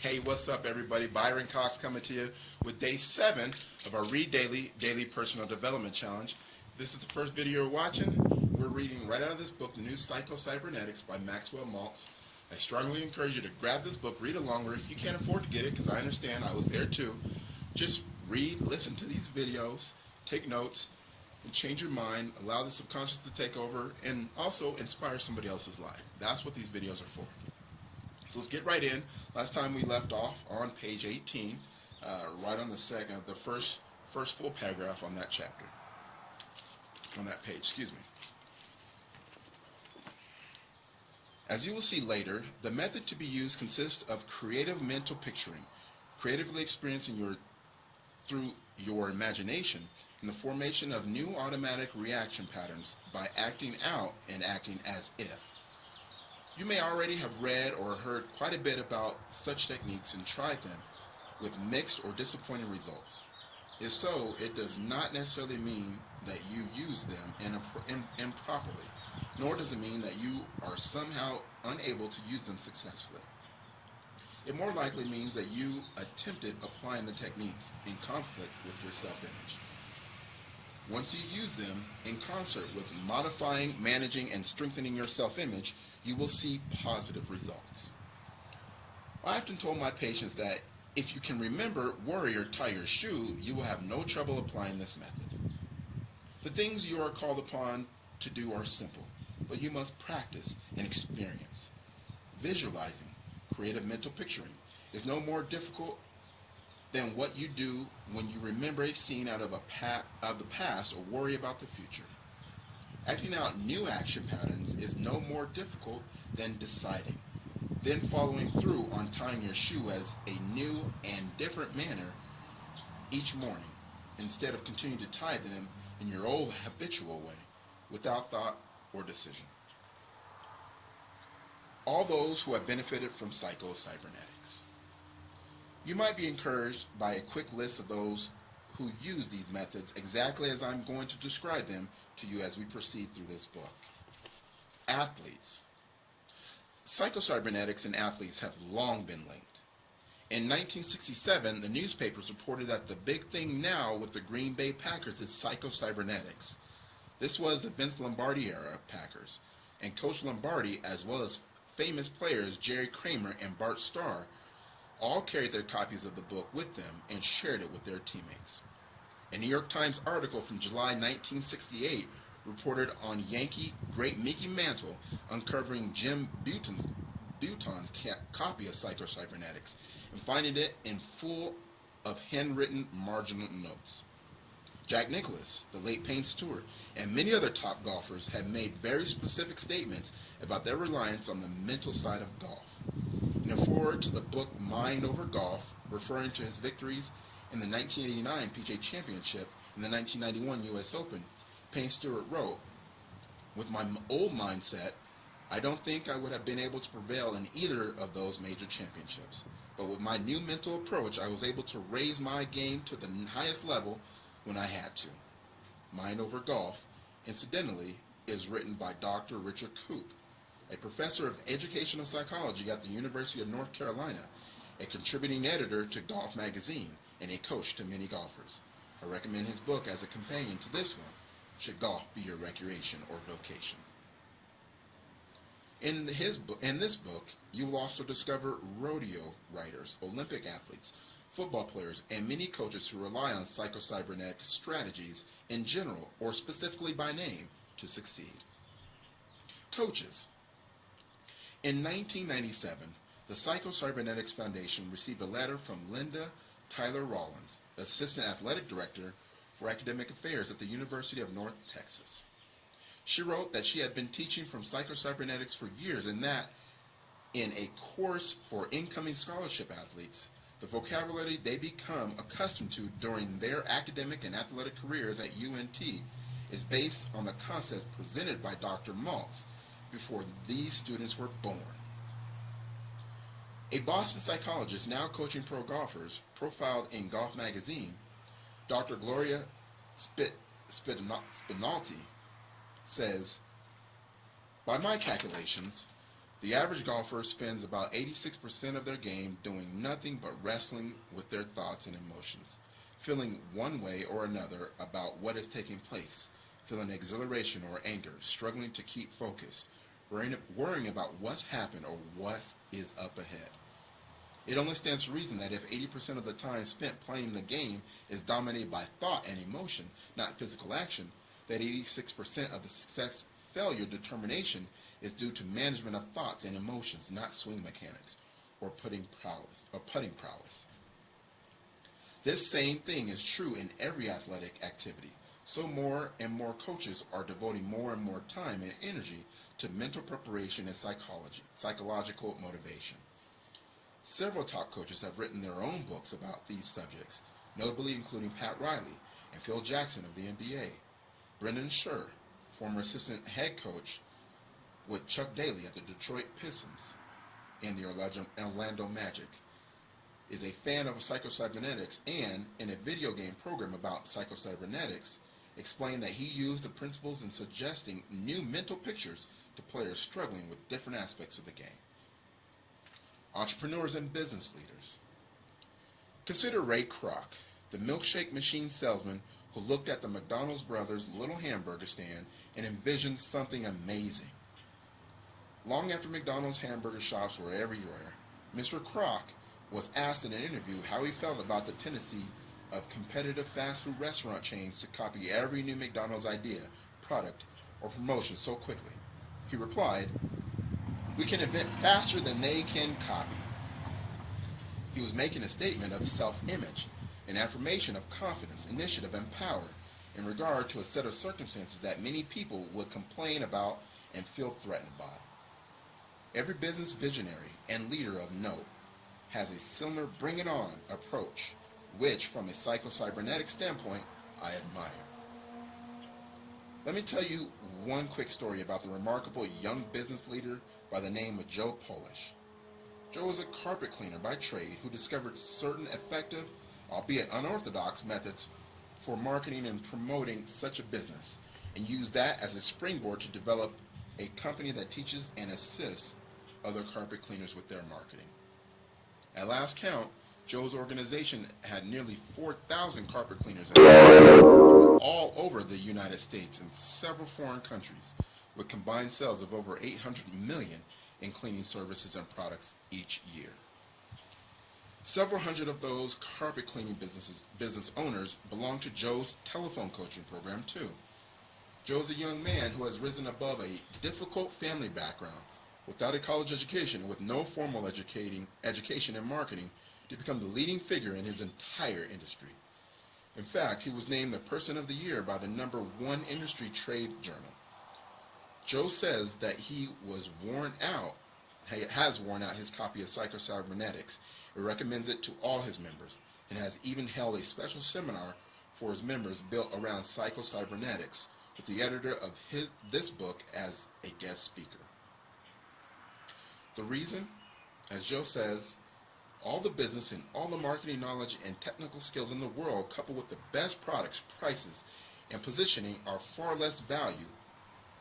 Hey, what's up, everybody? Byron Cox coming to you with day 7 of our Read Daily Personal Development Challenge. If this is the first video you're watching, we're reading right out of this book, the new Psycho-Cybernetics by Maxwell Maltz. I strongly encourage you to grab this book, read along, or if you can't afford to get it, because I understand, I was there too, just read, listen to these videos, take notes, and change your mind, allow the subconscious to take over, and also inspire somebody else's life. That's what these videos are for. So let's get right in. Last time we left off on page 18, right on the first full paragraph on that chapter, on that page, excuse me. As you will see later, the method to be used consists of creative mental picturing, creatively experiencing through your imagination, and the formation of new automatic reaction patterns by acting out and acting as if. You may already have read or heard quite a bit about such techniques and tried them with mixed or disappointing results. If so, it does not necessarily mean that you use them improperly, nor does it mean that you are somehow unable to use them successfully. It more likely means that you attempted applying the techniques in conflict with your self-image. Once you use them in concert with modifying, managing, and strengthening your self-image, you will see positive results. I often told my patients that if you can remember, worry, or tie your shoe, you will have no trouble applying this method. The things you are called upon to do are simple, but you must practice and experience. Visualizing, creative mental picturing, is no more difficult than what you do when you remember a scene out of the past or worry about the future. Acting out new action patterns is no more difficult than deciding, then following through on tying your shoe as a new and different manner each morning, instead of continuing to tie them in your old habitual way, without thought or decision. All those who have benefited from Psycho-Cybernetics. You might be encouraged by a quick list of those who use these methods exactly as I'm going to describe them to you as we proceed through this book. Athletes. Psycho-Cybernetics and athletes have long been linked. In 1967, the newspapers reported that the big thing now with the Green Bay Packers is Psycho-Cybernetics. This was the Vince Lombardi era Packers, and Coach Lombardi, as well as famous players Jerry Kramer and Bart Starr, all carried their copies of the book with them and shared it with their teammates. A New York Times article from July 1968 reported on Yankee great Mickey Mantle uncovering Jim Bouton's copy of Psycho-Cybernetics and finding it in full of handwritten marginal notes. Jack Nicklaus, the late Payne Stewart, and many other top golfers have made very specific statements about their reliance on the mental side of golf. In a foreword to the book Mind Over Golf, referring to his victories in the 1989 PGA Championship and the 1991 U.S. Open, Payne Stewart wrote, "With my old mindset, I don't think I would have been able to prevail in either of those major championships. But with my new mental approach, I was able to raise my game to the highest level when I had to." Mind Over Golf, incidentally, is written by Dr. Richard Koop, a professor of educational psychology at the University of North Carolina, a contributing editor to Golf Magazine, and a coach to many golfers. I recommend his book as a companion to this one, Should Golf Be Your Recreation or Vocation? In this book, you will also discover rodeo riders, Olympic athletes, football players, and many coaches who rely on Psycho-Cybernetic strategies in general, or specifically by name, to succeed. Coaches. In 1997, the Psycho-Cybernetics Foundation received a letter from Linda Tyler Rollins, Assistant Athletic Director for Academic Affairs at the University of North Texas. She wrote that she had been teaching from Psycho-Cybernetics for years, and that in a course for incoming scholarship athletes, the vocabulary they become accustomed to during their academic and athletic careers at UNT is based on the concepts presented by Dr. Maltz before these students were born. A Boston psychologist now coaching pro golfers, profiled in Golf Magazine, Dr. Gloria Spinalti, says, "By my calculations, The average golfer spends about 86% of their game doing nothing but wrestling with their thoughts and emotions, feeling one way or another about what is taking place, feeling exhilaration or anger, struggling to keep focused, worrying about what's happened or what is up ahead. It only stands to reason that if 80% of the time spent playing the game is dominated by thought and emotion, not physical action, that 86% of the success failure determination is due to management of thoughts and emotions, not swing mechanics or putting prowess. This same thing is true in every athletic activity. So more and more coaches are devoting more and more time and energy to mental preparation and psychological motivation. Several top coaches have written their own books about these subjects, notably including Pat Riley and Phil Jackson of the NBA. Brendan Scher, former assistant head coach with Chuck Daly at the Detroit Pistons and the Orlando Magic, is a fan of Psycho-Cybernetics, and in a video game program about Psycho-Cybernetics, explained that he used the principles in suggesting new mental pictures to players struggling with different aspects of the game. Entrepreneurs and business leaders. Consider Ray Kroc, the milkshake machine salesman who looked at the McDonald's brothers' little hamburger stand and envisioned something amazing. Long after McDonald's hamburger shops were everywhere, Mr. Kroc was asked in an interview how he felt about the tendency of competitive fast food restaurant chains to copy every new McDonald's idea, product, or promotion so quickly. He replied, "We can invent faster than they can copy." He was making a statement of self-image, an affirmation of confidence, initiative, and power in regard to a set of circumstances that many people would complain about and feel threatened by. Every business visionary and leader of note has a similar bring it on approach, which from a psycho-cybernetic standpoint, I admire. Let me tell you one quick story about the remarkable young business leader by the name of Joe Polish. Joe was a carpet cleaner by trade who discovered certain effective, albeit unorthodox, methods for marketing and promoting such a business, and used that as a springboard to develop a company that teaches and assists other carpet cleaners with their marketing. At last count, Joe's organization had nearly 4,000 carpet cleaners all over the United States and several foreign countries, with combined sales of over $800 million in cleaning services and products each year. Several hundred of those carpet cleaning business owners belong to Joe's telephone coaching program too. Joe's a young man who has risen above a difficult family background, without a college education and with no formal education in marketing, to become the leading figure in his entire industry. In fact, he was named the Person of the Year by the #1 industry trade journal. Joe says that he has worn out his copy of Psycho-Cybernetics and recommends it to all his members, and has even held a special seminar for his members built around Psycho-Cybernetics, with the editor of this book as a guest speaker. The reason, as Joe says, all the business and all the marketing knowledge and technical skills in the world, coupled with the best products, prices, and positioning, are far less value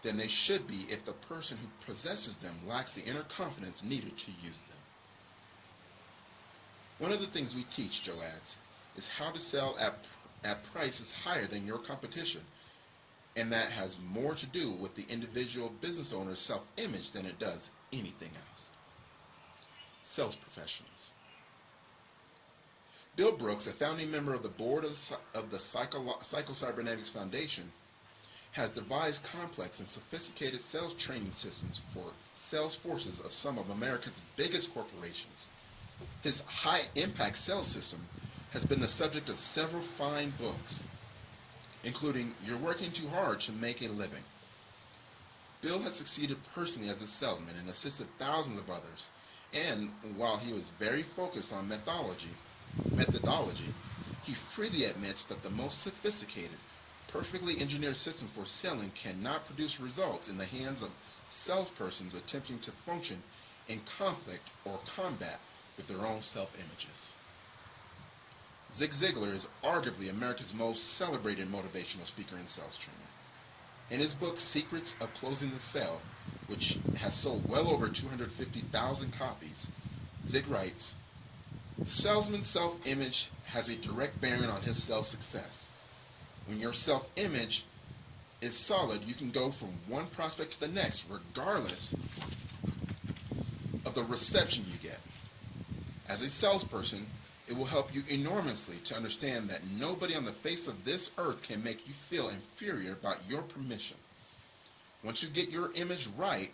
than they should be if the person who possesses them lacks the inner confidence needed to use them. One of the things we teach, Joe adds, is how to sell at prices higher than your competition, and that has more to do with the individual business owner's self-image than it does anything else. Sales professionals. Bill Brooks, a founding member of the board of the Psycho-Cybernetics Foundation, has devised complex and sophisticated sales training systems for sales forces of some of America's biggest corporations. His high-impact sales system has been the subject of several fine books, including You're Working Too Hard to Make a Living. Bill has succeeded personally as a salesman and assisted thousands of others, and while he was very focused on methodology, he freely admits that the most sophisticated, perfectly engineered system for selling cannot produce results in the hands of salespersons attempting to function in conflict or combat with their own self-images. Zig Ziglar is arguably America's most celebrated motivational speaker and sales trainer. In his book, Secrets of Closing the Sale, which has sold well over 250,000 copies, Zig writes, "The salesman's self-image has a direct bearing on his sales success. When your self-image is solid, you can go from one prospect to the next, regardless of the reception you get. As a salesperson, it will help you enormously to understand that nobody on the face of this earth can make you feel inferior about your permission. Once you get your image right,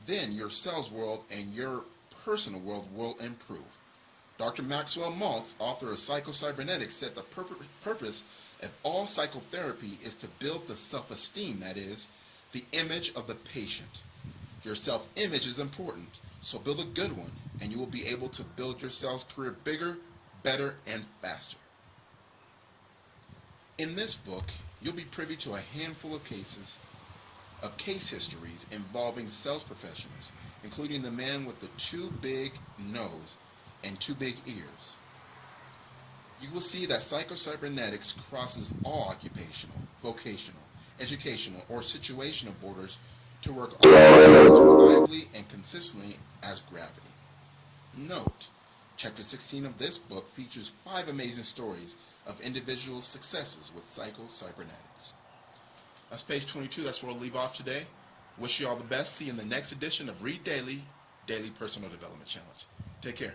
then your sales world and your personal world will improve." Dr. Maxwell Maltz, author of Psycho-Cybernetics, said the purpose of all psychotherapy is to build the self-esteem, that is, the image of the patient. Your self-image is important, so build a good one, and you will be able to build your sales career bigger, better, and faster. In this book, you'll be privy to a handful of case histories involving sales professionals, including the man with the too big nose and too big ears. You will see that Psycho-Cybernetics crosses all occupational, vocational, educational, or situational borders to work all as reliably and consistently as gravity. Note, Chapter 16 of this book features 5 amazing stories of individual successes with Psycho-Cybernetics. That's page 22. That's where we'll leave off today. Wish you all the best. See you in the next edition of Read Daily, Daily Personal Development Challenge. Take care.